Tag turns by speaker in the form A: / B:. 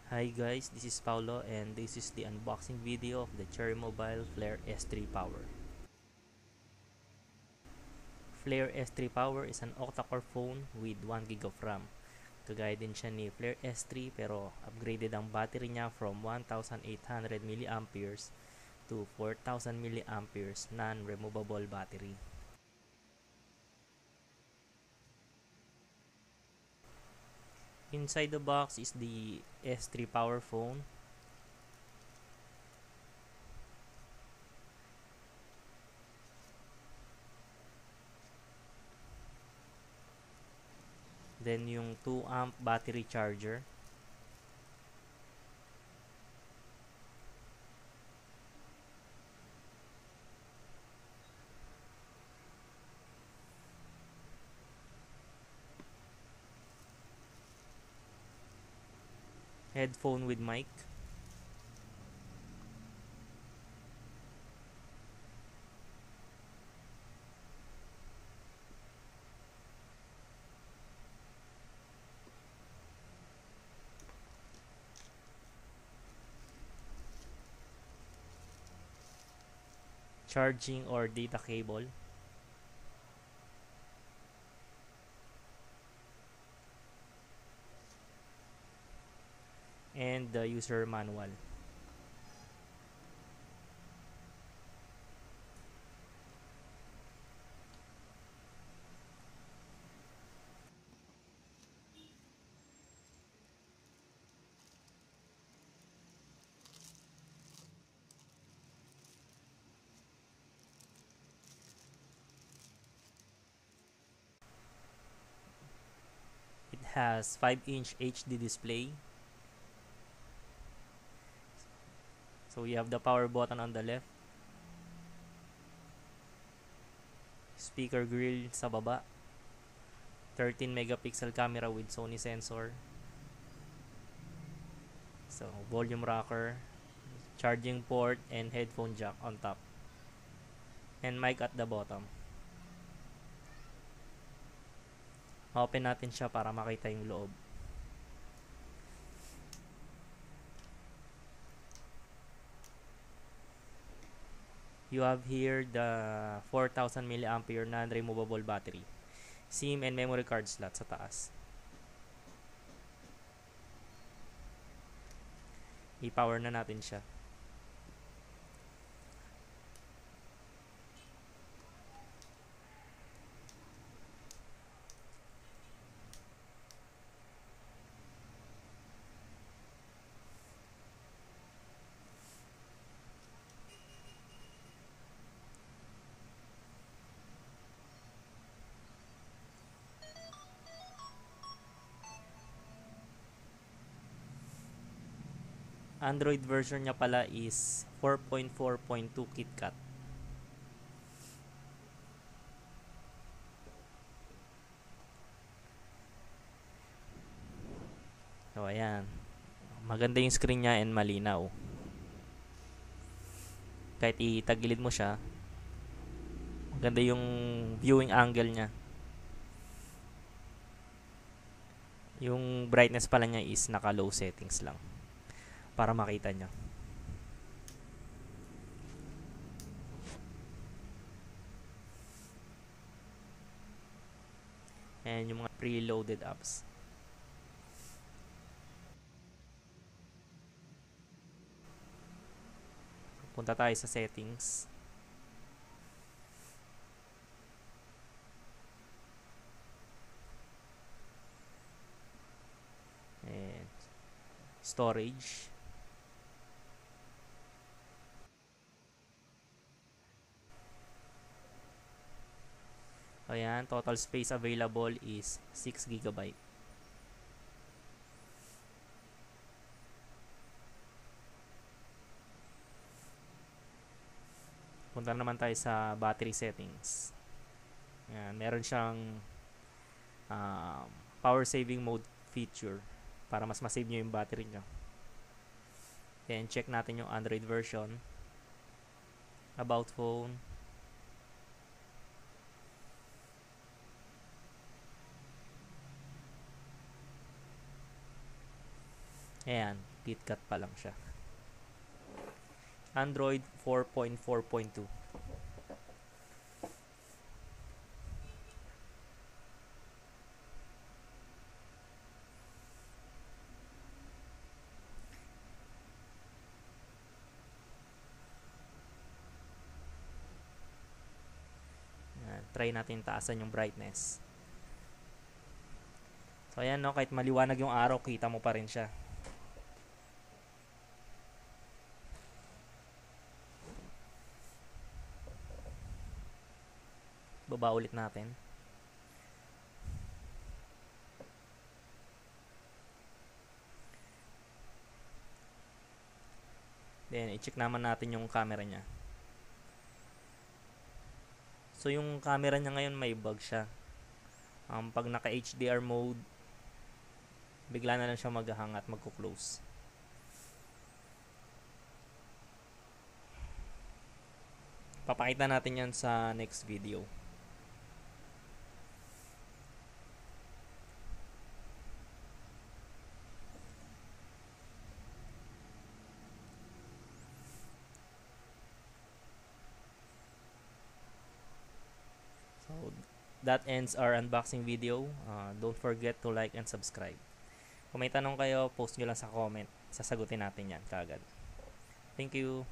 A: Hi guys, this is Paulo and this is the unboxing video of the Cherry Mobile Flare S3 Power. Flare S3 Power is an octa-core phone with 1GB of RAM. Kagaya din siya ni Flare S3 pero upgraded ang battery niya from 1800 mAh to 4000 mAh non-removable battery. Inside the box is the S3 Power phone. Then yung 2 amp battery charger. Headphone with mic. Charging or data cable. And the user manual. It has 5-inch HD display. So you have the power button on the left. Speaker grill sa baba. 13 megapixel camera with Sony sensor. So volume rocker, charging port and headphone jack on top. And mic at the bottom. Open natin siya para makita yung loob. You have here the 4000 mAh non-removable battery. SIM and memory card slot sa taas. I-power na natin siya. Android version niya pala is 4.4.2 KitKat. So ayan. Maganda yung screen niya and malinaw. Kahit itagilid mo siya, maganda yung viewing angle niya. Yung brightness pala niya is naka low settings lang para makita niyo. And yung mga preloaded apps. Punta tayo sa settings. And storage. Ayan, total space available is 6 GB. Punta naman tayo sa battery settings. Ayan, meron siyang power saving mode feature para mas masave nyo yung battery nyo. Then check natin yung Android version. About phone. Ayan, KitKat pa lang siya. Android 4.4.2. Try natin taasan yung brightness. So ayan, no, kahit maliwanag yung araw, kita mo pa rin siya. Baba ulit natin. Then i-check naman natin yung camera niya. So yung camera niya ngayon may bug siya. Pag naka HDR mode, bigla na lang siya maghahang at magko-close. Papakita natin yan sa next video. So that ends our unboxing video. Don't forget to like and subscribe. Kung may tanong kayo, post nyo lang sa comment. Sasagutin natin yan kagad. Thank you.